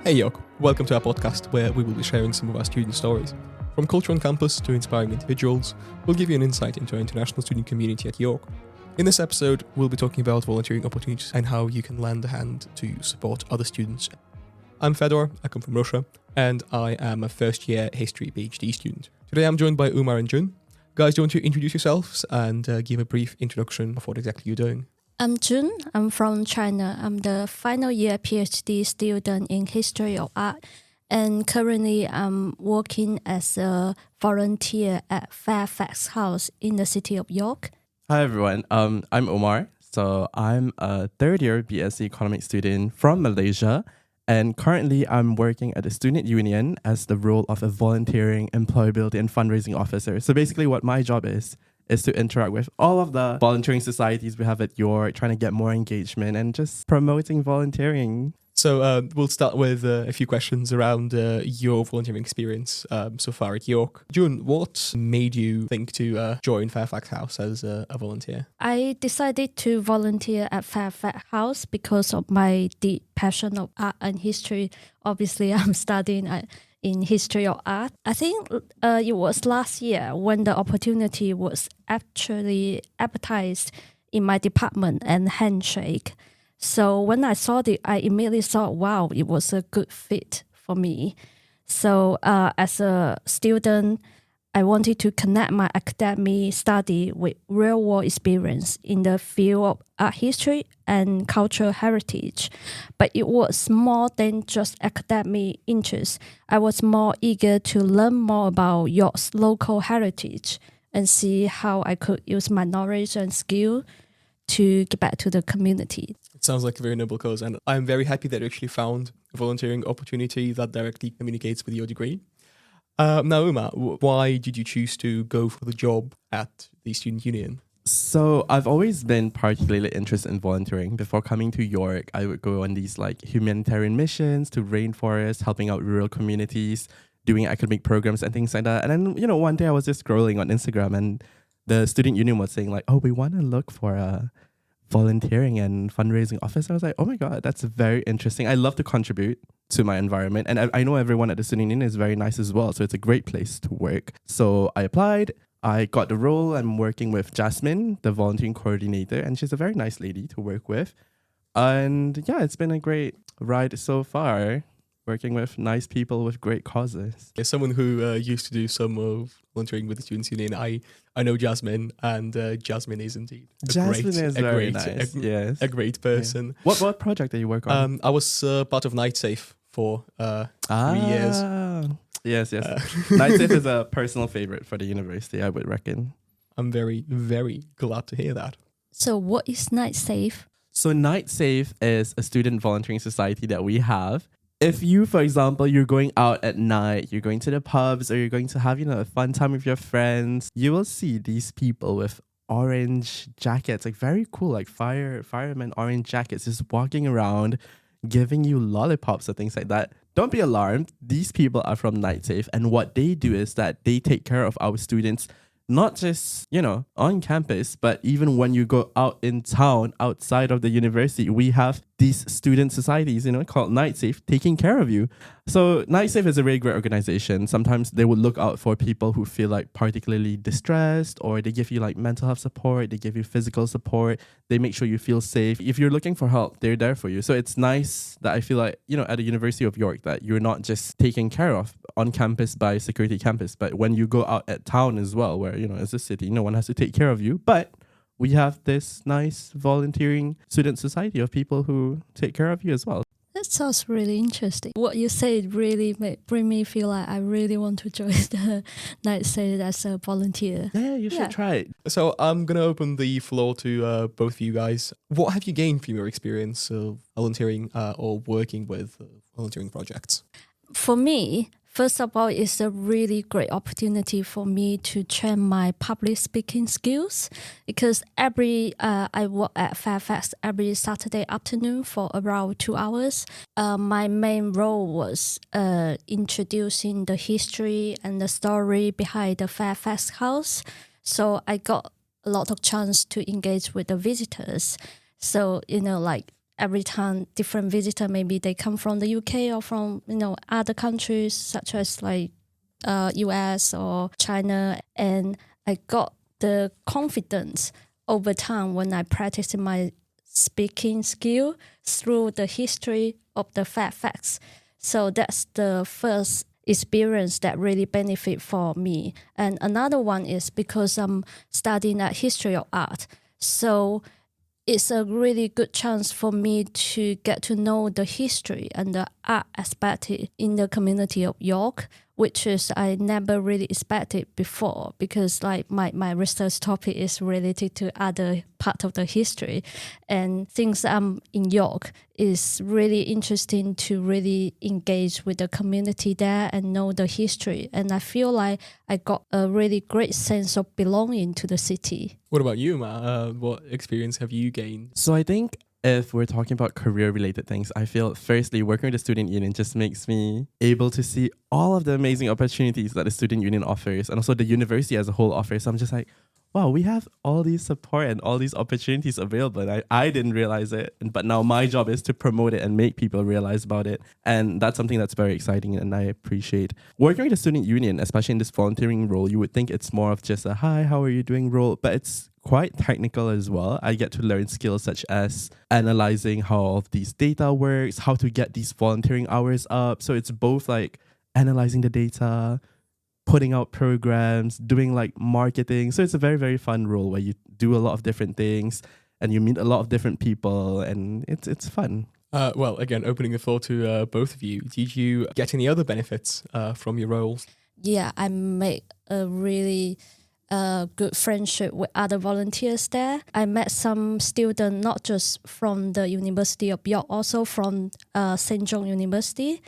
Hey York, welcome to our podcast where we will be sharing some of our student stories. From culture on campus to inspiring individuals, we'll give you an insight into our international student community at York. In this episode, we'll be talking about volunteering opportunities and how you can lend a hand to support other students. I'm Fedor, I come from Russia, and I am a first-year history PhD student. Today I'm joined by Umar and Jun. Guys, do you want to introduce yourselves and give a brief introduction of what exactly you're doing? I'm Jun. I'm from China. I'm the final year PhD student in History of Art, and currently I'm working as a volunteer at Fairfax House in the city of York. Hi everyone, I'm Omar. So I'm a third year BSc Economics student from Malaysia, and currently I'm working at the student union as the role of a volunteering, employability and fundraising officer. So basically what my job is to interact with all of the volunteering societies we have at York, trying to get more engagement and just promoting volunteering. So we'll start with a few questions around your volunteering experience so far at York. June, what made you think to join Fairfax House as a volunteer? I decided to volunteer at Fairfax House because of my deep passion of art and history. Obviously, I'm studying in history of art. I think it was last year when the opportunity was actually advertised in my department and handshake. So when I saw it, I immediately thought, wow, it was a good fit for me. So as a student, I wanted to connect my academic study with real-world experience in the field of art history and cultural heritage. But it was more than just academic interest. I was more eager to learn more about York's local heritage and see how I could use my knowledge and skill to get back to the community. It sounds like a very noble cause, and I'm very happy that you actually found a volunteering opportunity that directly communicates with your degree. Now, Umar, why did you choose to go for the job at the student union? So I've always been particularly interested in volunteering. Before coming to York, I would go on these like humanitarian missions to rainforests, helping out rural communities, doing academic programs and things like that. And then, one day I was just scrolling on Instagram and the student union was saying like, oh, we want to look for a volunteering and fundraising officer. I was like, oh my God, that's very interesting. I love to contribute to my environment. And I know everyone at the student union is very nice as well. So it's a great place to work. So I applied. I got the role. I'm working with Jasmine, the volunteering coordinator, and she's a very nice lady to work with. And yeah, it's been a great ride so far, working with nice people with great causes. As someone who used to do some of volunteering with the Students' Union, I know Jasmine, and Jasmine is indeed a great person. Yeah. What project did you work on? I was part of Night Safe for 3 years. Yes. Night Safe is a personal favorite for the university, I would reckon. I'm very, very glad to hear that. So what is Night Safe? So Night Safe is a student volunteering society that we have. If you, for example, you're going out at night, you're going to the pubs, or you're going to have, a fun time with your friends, you will see these people with orange jackets, like very cool, like firemen orange jackets, just walking around, giving you lollipops or things like that. Don't be alarmed. These people are from Night Safe, and what they do is that they take care of our students, not just, on campus, but even when you go out in town, outside of the university, we have these student societies, called Night Safe, taking care of you. So Night Safe is a really great organization. Sometimes they would look out for people who feel like particularly distressed, or they give you like mental health support, they give you physical support, they make sure you feel safe. If you're looking for help, they're there for you. So it's nice that I feel like, at the University of York, that you're not just taken care of on campus by security campus, but when you go out at town as well, where, it's a city, no one has to take care of you. But we have this nice volunteering student society of people who take care of you as well. That sounds really interesting. What you said really bring me feel like I really want to join the Night Safe as a volunteer. Yeah, you should try it. So I'm going to open the floor to both of you guys. What have you gained from your experience of volunteering or working with volunteering projects? For me, first of all, it's a really great opportunity for me to train my public speaking skills, because I work at Fairfax every Saturday afternoon for around 2 hours. My main role was introducing the history and the story behind the Fairfax House. So I got a lot of chance to engage with the visitors. So, every time different visitor, maybe they come from the UK or from other countries such as like US or China, and I got the confidence over time when I practiced my speaking skill through the history of the Fairfax. So that's the first experience that really benefit for me. And another one is because I'm studying at history of art. So it's a really good chance for me to get to know the history and the art aspect in the community of York, which is I never really expected before, because like my research topic is related to other part of the history, and since I'm in York, it's really interesting to really engage with the community there and know the history, and I feel like I got a really great sense of belonging to the city. What about you, Ma? What experience have you gained? So I think if we're talking about career-related things, I feel firstly working with the student union just makes me able to see all of the amazing opportunities that the student union offers, and also the university as a whole offers. So I'm just like, wow, we have all these support and all these opportunities available. And I didn't realize it, but now my job is to promote it and make people realize about it. And that's something that's very exciting and I appreciate. Working with the student union, especially in this volunteering role, you would think it's more of just a hi, how are you doing role, but it's quite technical as well. I get to learn skills such as analyzing how all of these data works, how to get these volunteering hours up. So it's both like analyzing the data, putting out programs, doing like marketing. So it's a very, very fun role where you do a lot of different things and you meet a lot of different people, and it's fun. Well, again, opening the floor to both of you. Did you get any other benefits from your roles? Yeah, I made a really good friendship with other volunteers there. I met some students not just from the University of York, also from St. John University.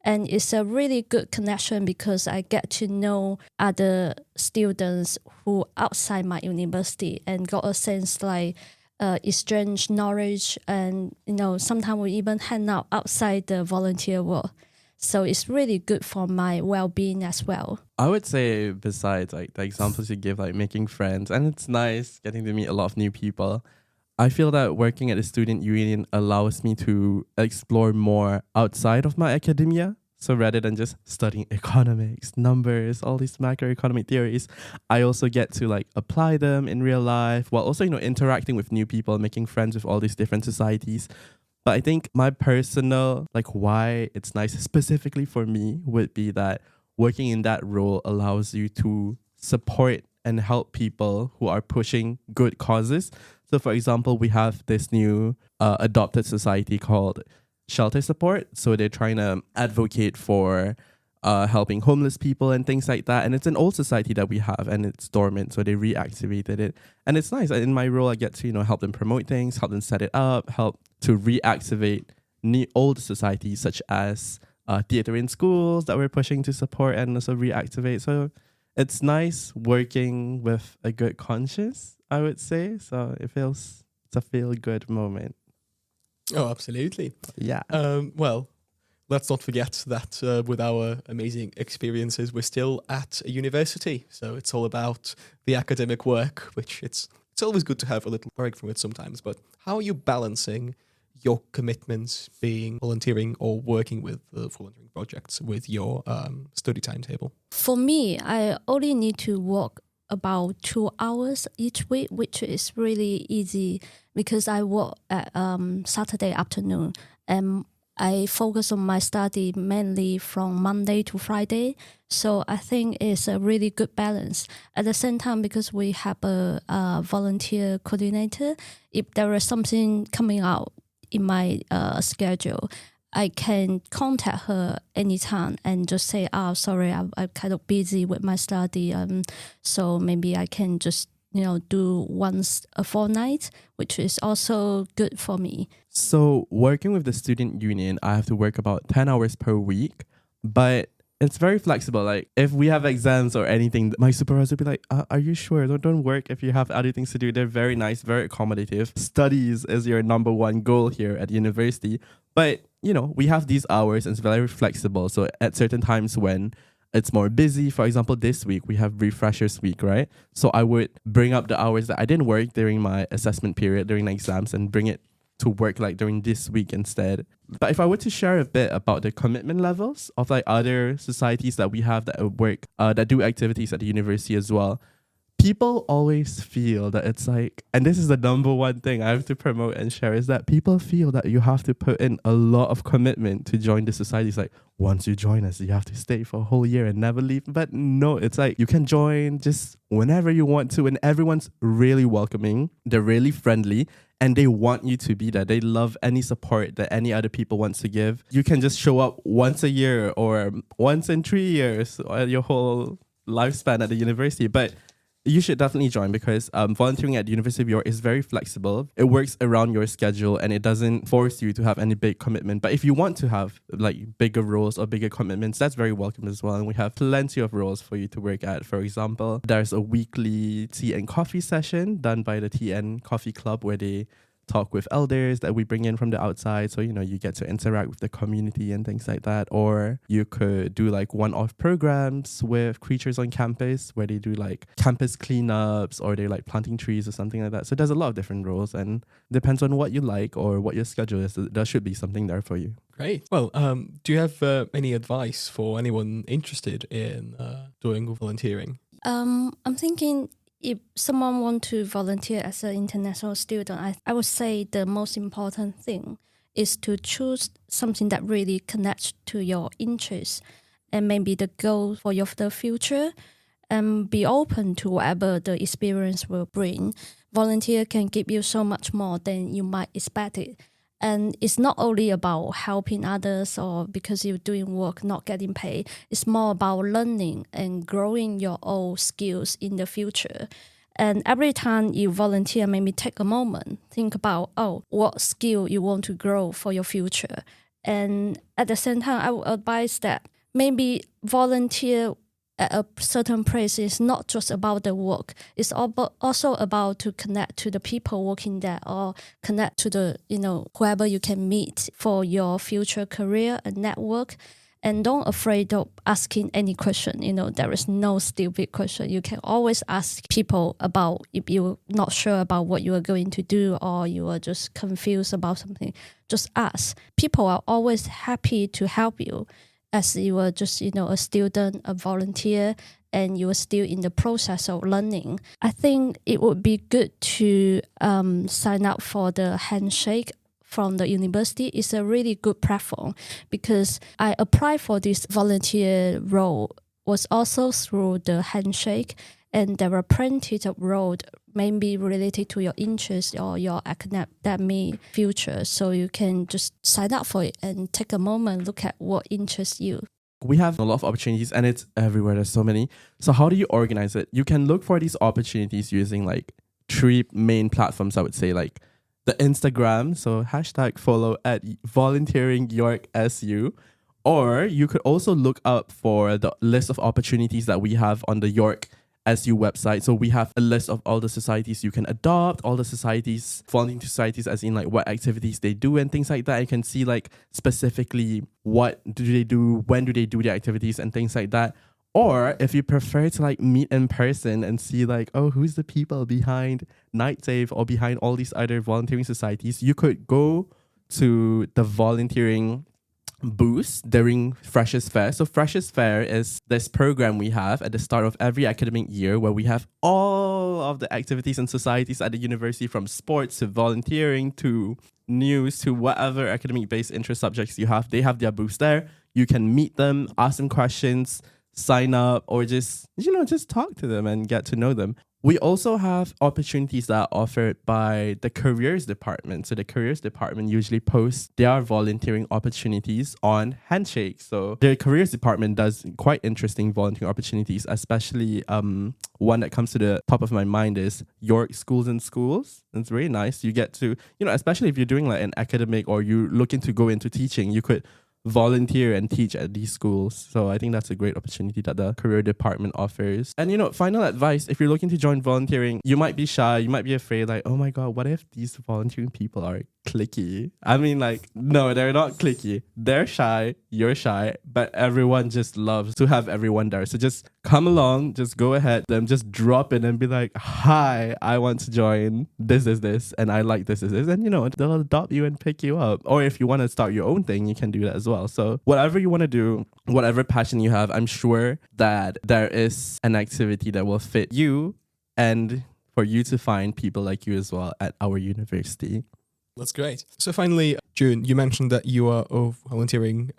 And it's a really good connection because I get to know other students who outside my university and got a sense like exchange knowledge, and sometimes we even hang out outside the volunteer world. So it's really good for my well-being as well. I would say besides like the examples you give, like making friends, and it's nice getting to meet a lot of new people, I feel that working at the student union allows me to explore more outside of my academia. So rather than just studying economics, numbers, all these macroeconomic theories, I also get to like apply them in real life while also, interacting with new people, making friends with all these different societies. But I think my personal, like why it's nice specifically for me would be that working in that role allows you to support and help people who are pushing good causes. So for example, we have this new adopted society called Shelter Support. So they're trying to advocate for helping homeless people and things like that. And it's an old society that we have and it's dormant. So they reactivated it. And it's nice. In my role, I get to, help them promote things, help them set it up, help to reactivate old societies such as theater in schools that we're pushing to support and also reactivate. So it's nice working with a good conscience, I would say. So it's a feel-good moment. Oh, absolutely. Yeah. Well, let's not forget that with our amazing experiences, we're still at a university. So it's all about the academic work, which it's always good to have a little break from it sometimes. But how are you balancing your commitments being volunteering or working with the volunteering projects with your study timetable? For me, I only need to work about 2 hours each week, which is really easy because I work at Saturday afternoon and I focus on my study mainly from Monday to Friday. So I think it's a really good balance. At the same time, because we have a volunteer coordinator, if there is something coming out in my schedule, I can contact her anytime and just say, sorry, I'm kind of busy with my study. So maybe I can just, do once a fortnight, which is also good for me. So working with the student union, I have to work about 10 hours per week, but it's very flexible. Like if we have exams or anything, my supervisor will be like, are you sure? Don't work if you have other things to do. They're very nice, very accommodative. Studies is your number one goal here at university. But, we have these hours and it's very flexible. So at certain times when it's more busy, for example, this week we have refreshers week, right? So I would bring up the hours that I didn't work during my assessment period, during the exams, and bring it to work like during this week instead. But if I were to share a bit about the commitment levels of like other societies that we have that work, that do activities at the university as well, people always feel that it's like, and this is the number one thing I have to promote and share, is that people feel that you have to put in a lot of commitment to join the society. It's like, once you join us, you have to stay for a whole year and never leave. But no, it's like you can join just whenever you want to, and everyone's really welcoming. They're really friendly, and they want you to be there. They love any support that any other people wants to give. You can just show up once a year or once in 3 years or your whole lifespan at the university. But you should definitely join because volunteering at the University of York is very flexible. It works around your schedule and it doesn't force you to have any big commitment. But if you want to have like bigger roles or bigger commitments, that's very welcome as well. And we have plenty of roles for you to work at. For example, there's a weekly tea and coffee session done by the Tea and Coffee Club where they talk with elders that we bring in from the outside. So, you get to interact with the community and things like that. Or you could do like one-off programs with creatures on campus where they do like campus cleanups or they like planting trees or something like that. So there's a lot of different roles and depends on what you like or what your schedule is. There should be something there for you. Great. Well, do you have any advice for anyone interested in doing volunteering? I'm thinking if someone wants to volunteer as an international student, I would say the most important thing is to choose something that really connects to your interests and maybe the goal for the future, and be open to whatever the experience will bring. Volunteer can give you so much more than you might expect it. And it's not only about helping others or because you're doing work, not getting paid. It's more about learning and growing your own skills in the future. And every time you volunteer, maybe take a moment, think about, what skill you want to grow for your future. And at the same time, I would advise that maybe volunteer at a certain place is not just about the work. It's also about to connect to the people working there or connect to the, whoever you can meet for your future career and network. And don't afraid of asking any question. There is no stupid question. You can always ask people about if you're not sure about what you are going to do or you are just confused about something. Just ask. People are always happy to help you. As you were just, a student, a volunteer, and you are still in the process of learning. I think it would be good to sign up for the Handshake from the university. It's a really good platform because I applied for this volunteer role was also through the Handshake, and there were plenty of roles maybe related to your interest or your academic future. So you can just sign up for it and take a moment, look at what interests you. We have a lot of opportunities and it's everywhere. There's so many. So how do you organize it? You can look for these opportunities using like 3 main platforms, I would say, like the Instagram. So #follow at Volunteering York SU. Or you could also look up for the list of opportunities that we have on the York SU website. So we have a list of all the societies you can adopt, all the societies, volunteering societies, as in like what activities they do and things like that. You can see like specifically what do they do, when do they do the activities and things like that. Or if you prefer to like meet in person and see like, who's the people behind Night Save or behind all these other volunteering societies, you could go to the volunteering booths during Freshers Fair. So Freshers Fair is this program we have at the start of every academic year where we have all of the activities and societies at the university, from sports to volunteering to news to whatever academic-based interest subjects you have. They have their booths there. You can meet them, ask them questions, sign up, or just talk to them and get to know them. We also have opportunities that are offered by the careers department. So the careers department usually posts their volunteering opportunities on Handshake. So the careers department does quite interesting volunteering opportunities, especially one that comes to the top of my mind is York Schools and Schools. It's very nice. You get to, especially if you're doing like an academic or you're looking to go into teaching, you could volunteer and teach at these schools. So I think that's a great opportunity that the career department offers. And final advice, if you're looking to join volunteering, you might be shy, you might be afraid, like, oh my God, what if these volunteering people are cliquey? I mean, like, no, they're not cliquey. They're shy, you're shy, but everyone just loves to have everyone there. So just come along, just go ahead, then just drop in and be like, hi, I want to join this, and I like this. And they'll adopt you and pick you up. Or if you want to start your own thing, you can do that as well. So whatever you want to do, whatever passion you have, I'm sure that there is an activity that will fit you and for you to find people like you as well at our university. That's great. So finally, June, you mentioned that you are volunteering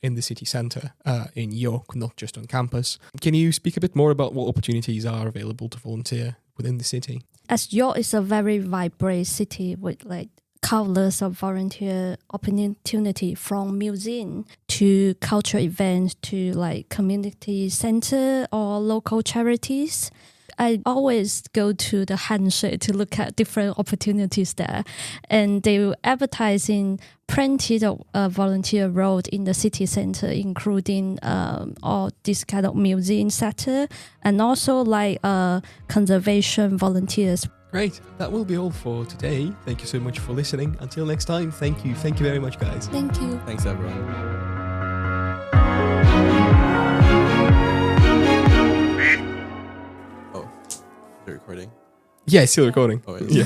in the city centre in York, not just on campus. Can you speak a bit more about what opportunities are available to volunteer within the city? As York is a very vibrant city with like countless of volunteer opportunity, from museum to cultural events to like community center or local charities. I always go to the handshake to look at different opportunities there, and they will advertising plenty of volunteer roles in the city center, including all this kind of museum sector and also like conservation volunteers. Great. That will be all for today. Thank you so much for listening. Until next time, thank you. Thank you very much, guys. Thank you. Thanks, everyone. Recording? Yeah, it's still recording. Oh, yeah.